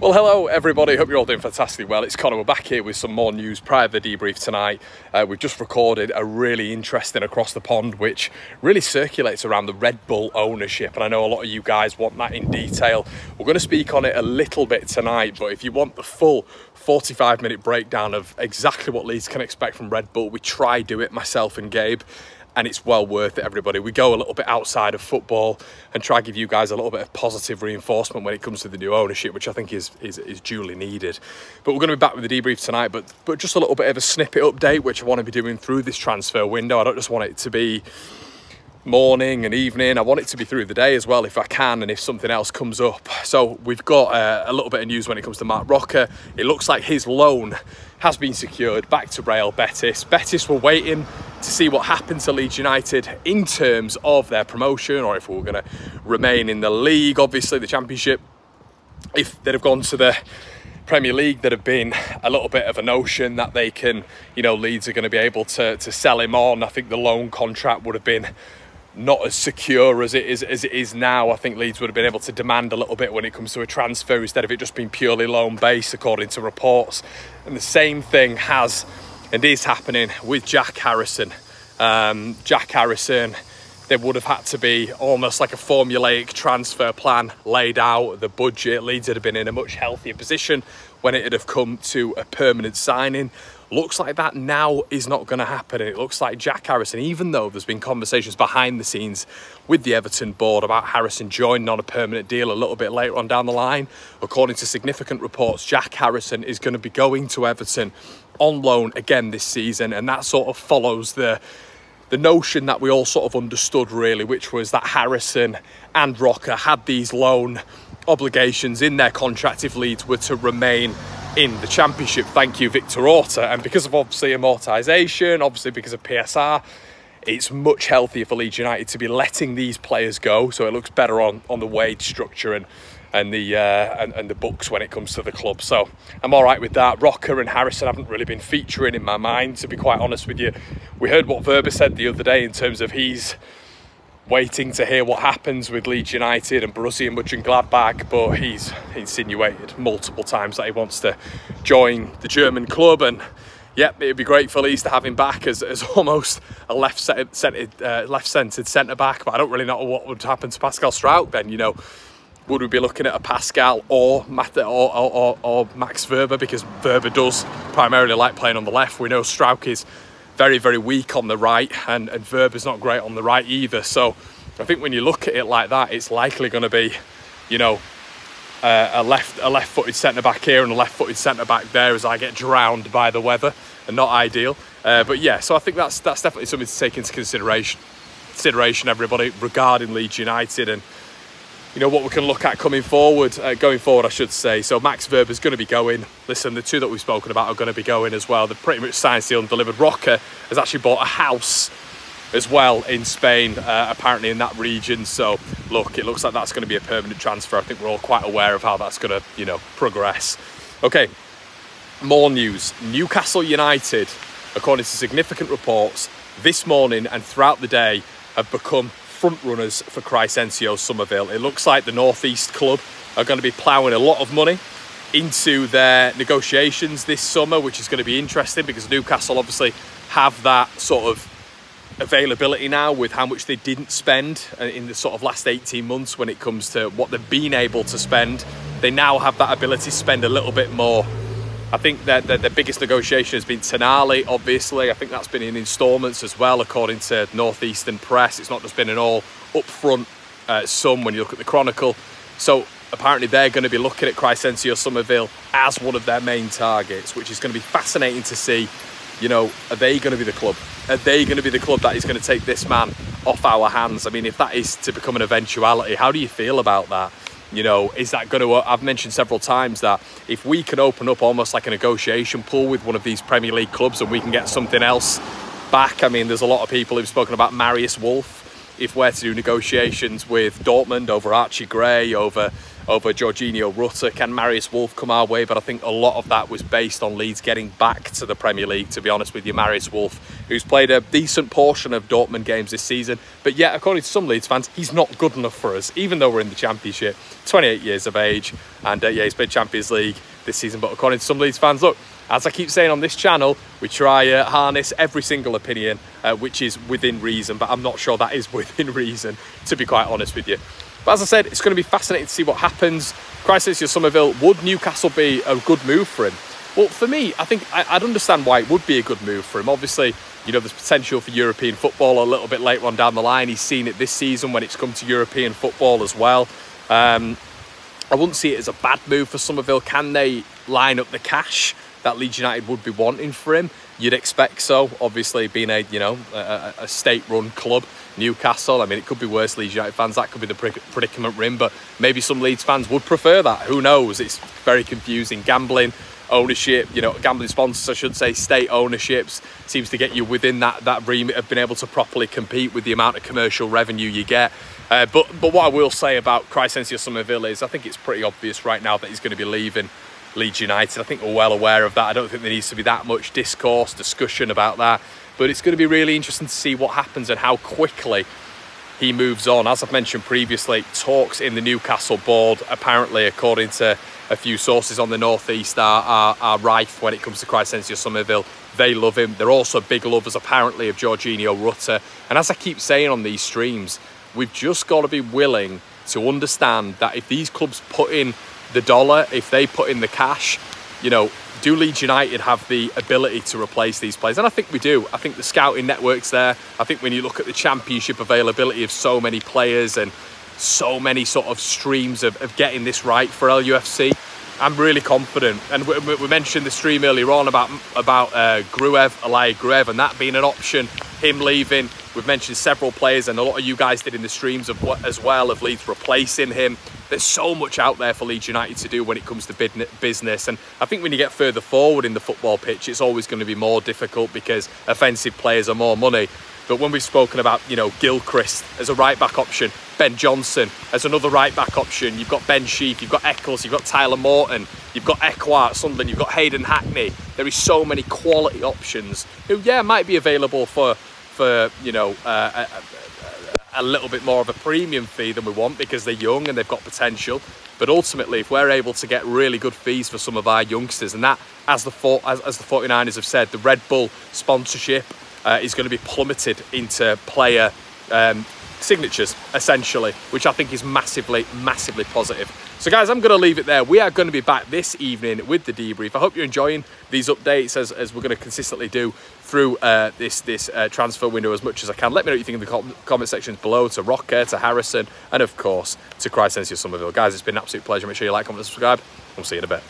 Well, hello everybody, hope you're all doing fantastically well. It's Connor, we're back here with some more news prior to the debrief tonight. We've just recorded a really interesting across the pond which really circulates around the Red Bull ownership, and I know a lot of you guys want that in detail. We're going to speak on it a little bit tonight, but if you want the full 45-minute breakdown of exactly what Leeds can expect from Red Bull, we try do it, myself and Gabe, and it's well worth it, everybody. We go a little bit outside of football and try to give you guys a little bit of positive reinforcement when it comes to the new ownership, which I think is duly needed. But we're going to be back with the debrief tonight, but just a little bit of a snippet update, which I want to be doing through this transfer window. I don't just want it to be morning and evening. I want it to be through the day as well if I can, and if something else comes up. So we've got a little bit of news when it comes to Marc Roca. It looks like his loan has been secured back to Real Betis. Betis were waiting to see what happened to Leeds United in terms of their promotion, or if we were going to remain in the league, obviously the Championship. If they'd have gone to the Premier League, there'd have been a little bit of a notion that they can, you know, Leeds are going to be able to sell him on. I think the loan contract would have been not as secure as it is now. I think Leeds would have been able to demand a little bit when it comes to a transfer instead of it just being purely loan based, according to reports. And the same thing has and is happening with Jack Harrison. Jack Harrison, there would have had to be almost like a formulaic transfer plan laid out, the budget. Leeds would have been in a much healthier position when it would have come to a permanent signing. Looks like that now is not going to happen. It looks like Jack Harrison, even though there's been conversations behind the scenes with the Everton board about Harrison joining on a permanent deal a little bit later on down the line, according to significant reports, Jack Harrison is going to be going to Everton on loan again this season, and that sort of follows the notion that we all sort of understood really, which was that Harrison and Roca had these loan obligations in their contract if Leeds were to remain in the Championship. Thank you, Victor Orta. And because of obviously amortisation, obviously because of PSR, it's much healthier for Leeds United to be letting these players go, so it looks better on the wage structure and the books when it comes to the club. So I'm all right with that. Roca and Harrison haven't really been featuring in my mind, to be quite honest with you. We heard what Verba said the other day in terms of he's waiting to hear what happens with Leeds United and Borussia Mönchengladbach, but he's insinuated multiple times that he wants to join the German club. And yep, it'd be great for Leeds to have him back as almost a left-centred centre-back, but I don't really know what would happen to Pascal Struijk then. You know, would we be looking at a Pascal or Max Verba, because Verba does primarily like playing on the left. We know Struijk is very, very weak on the right, and Verba's not great on the right either. So I think when you look at it like that, it's likely going to be, you know, a left-footed centre-back here and a left-footed centre-back there as I get drowned by the weather, and not ideal. But yeah, so I think that's definitely something to take into consideration, everybody, regarding Leeds United, and you know what we can look at going forward, I should say. So Max Verba's going to be going. Listen, the two that we've spoken about are going to be going as well. They've pretty much signed, sealed and delivered. Roca has actually bought a house as well in Spain, apparently in that region. So look, it looks like that's going to be a permanent transfer. I think we're all quite aware of how that's going to, you know, progress. Okay, more news. Newcastle United, according to significant reports this morning and throughout the day, have become front runners for Crysensio Summerville. It looks like the North East club are going to be ploughing a lot of money into their negotiations this summer, which is going to be interesting because Newcastle obviously have that sort of availability now with how much they didn't spend in the sort of last 18 months when it comes to what they've been able to spend. They now have that ability to spend a little bit more. I think that the biggest negotiation has been Tonali, obviously. I think that's been in instalments as well, according to Northeastern Press. It's not just been an all upfront sum when you look at the Chronicle. So apparently they're going to be looking at Crysensio Summerville as one of their main targets, which is going to be fascinating to see. You know, are they going to be the club? Are they going to be the club that is going to take this man off our hands? I mean, if that is to become an eventuality, how do you feel about that? You know, is that going to... I've mentioned several times that if we can open up almost like a negotiation pool with one of these Premier League clubs and we can get something else back. I mean, there's a lot of people who've spoken about Marius Wolf. If we're to do negotiations with Dortmund over Archie Gray, over over Jorginho Rutter. Can Marius Wolf come our way? But I think a lot of that was based on Leeds getting back to the Premier League, to be honest with you. Marius Wolf, who's played a decent portion of Dortmund games this season, but yet, according to some Leeds fans, he's not good enough for us, even though we're in the Championship. 28 years of age, and yeah, he's played Champions League this season, but according to some Leeds fans, look, as I keep saying on this channel, we try harness every single opinion, which is within reason, but I'm not sure that is within reason, to be quite honest with you. But as I said, it's going to be fascinating to see what happens. Crysensio Summerville, would Newcastle be a good move for him? Well, for me, I think I'd understand why it would be a good move for him. Obviously, you know, there's potential for European football a little bit later on down the line. He's seen it this season when it's come to European football as well. I wouldn't see it as a bad move for Summerville. Can they line up the cash that Leeds United would be wanting for him? You'd expect so. Obviously, being a state-run club, Newcastle. I mean, it could be worse, Leeds United fans. That could be the predicament we're in, but maybe some Leeds fans would prefer that. Who knows? It's very confusing. Gambling ownership, you know, gambling sponsors, I should say, state ownerships seems to get you within that remit of being able to properly compete with the amount of commercial revenue you get. But what I will say about Crysensio Summerville is I think it's pretty obvious right now that he's going to be leaving Leeds United. I think we're well aware of that. I don't think there needs to be that much discussion about that. But it's going to be really interesting to see what happens and how quickly he moves on. As I've mentioned previously, talks in the Newcastle board, apparently, according to a few sources on the northeast, are rife when it comes to Crysensio Summerville. They love him. They're also big lovers, apparently, of Jorginho Rutter. And as I keep saying on these streams, we've just got to be willing to understand that if these clubs put in the dollar, if they put in the cash, you know, do Leeds United have the ability to replace these players? And I think we do. I think the scouting network's there. I think when you look at the Championship availability of so many players and so many sort of streams of getting this right for LUFC, I'm really confident. And we mentioned the stream earlier on about Gruev, and that being an option, him leaving. We've mentioned several players, and a lot of you guys did in the streams as well, of Leeds replacing him. There's so much out there for Leeds United to do when it comes to business. And I think when you get further forward in the football pitch, it's always going to be more difficult because offensive players are more money. But when we've spoken about, you know, Gilchrist as a right-back option, Ben Johnson as another right-back option, you've got Ben Sheaf, you've got Eccles, you've got Tyler Morton, you've got Ekwar at Sunderland, you've got Hayden Hackney. There is so many quality options who, yeah, might be available for you know, a little bit more of a premium fee than we want because they're young and they've got potential. But ultimately, if we're able to get really good fees for some of our youngsters, and that, as the 49ers have said, the Red Bull sponsorship is going to be plummeted into player signatures, essentially, which I think is massively, massively positive. So guys, I'm going to leave it there. We are going to be back this evening with the debrief. I hope you're enjoying these updates as we're going to consistently do through this transfer window as much as I can. Let me know what you think in the comment sections below, to Rocker, to Harrison, and of course to Crysensio Summerville. Guys, it's been an absolute pleasure. Make sure you like, comment, and subscribe. We'll see you in a bit.